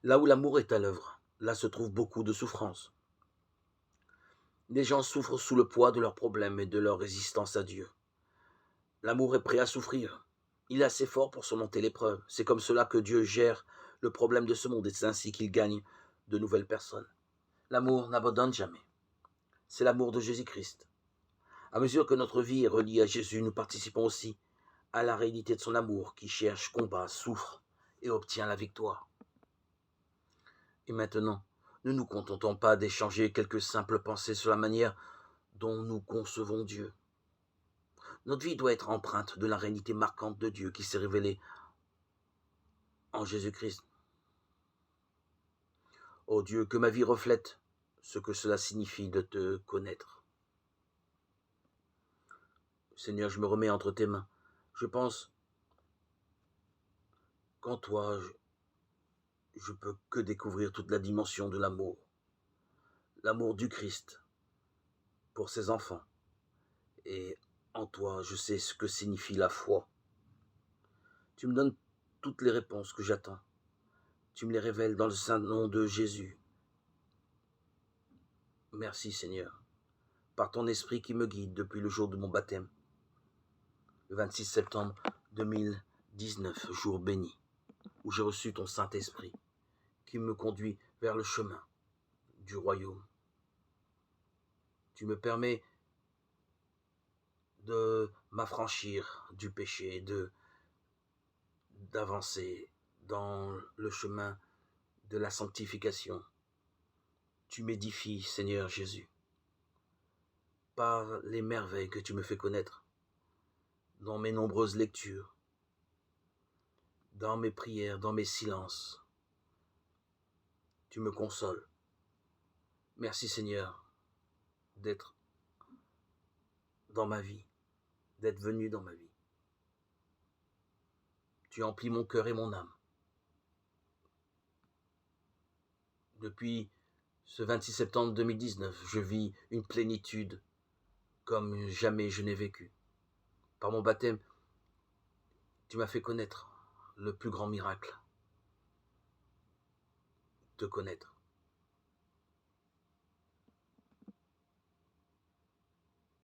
Là où l'amour est à l'œuvre, là se trouve beaucoup de souffrance. Les gens souffrent sous le poids de leurs problèmes et de leur résistance à Dieu. L'amour est prêt à souffrir. Il est assez fort pour surmonter l'épreuve. C'est comme cela que Dieu gère le problème de ce monde et c'est ainsi qu'il gagne de nouvelles personnes. L'amour n'abandonne jamais. C'est l'amour de Jésus-Christ. À mesure que notre vie est reliée à Jésus, nous participons aussi à la réalité de son amour qui cherche, combat, souffre et obtient la victoire. Et maintenant, ne nous contentons pas d'échanger quelques simples pensées sur la manière dont nous concevons Dieu. Notre vie doit être empreinte de la réalité marquante de Dieu qui s'est révélée en Jésus-Christ. Ô Dieu, que ma vie reflète ce que cela signifie de te connaître. Seigneur, je me remets entre tes mains. Je pense qu'en toi, je peux que découvrir toute la dimension de l'amour. L'amour du Christ pour ses enfants. Et en toi, je sais ce que signifie la foi. Tu me donnes toutes les réponses que j'attends. Tu me les révèles dans le saint nom de Jésus. Merci Seigneur, par ton esprit qui me guide depuis le jour de mon baptême, le 26 septembre 2019, jour béni, où j'ai reçu ton Saint-Esprit, qui me conduit vers le chemin du royaume. Tu me permets de m'affranchir du péché, d'avancer dans le chemin de la sanctification. Tu m'édifies, Seigneur Jésus, par les merveilles que tu me fais connaître, dans mes nombreuses lectures, dans mes prières, dans mes silences. Tu me consoles. Merci Seigneur d'être dans ma vie, d'être venu dans ma vie. Tu emplis mon cœur et mon âme. Depuis ce 26 septembre 2019, je vis une plénitude comme jamais je n'ai vécu. Par mon baptême, tu m'as fait connaître le plus grand miracle, te connaître.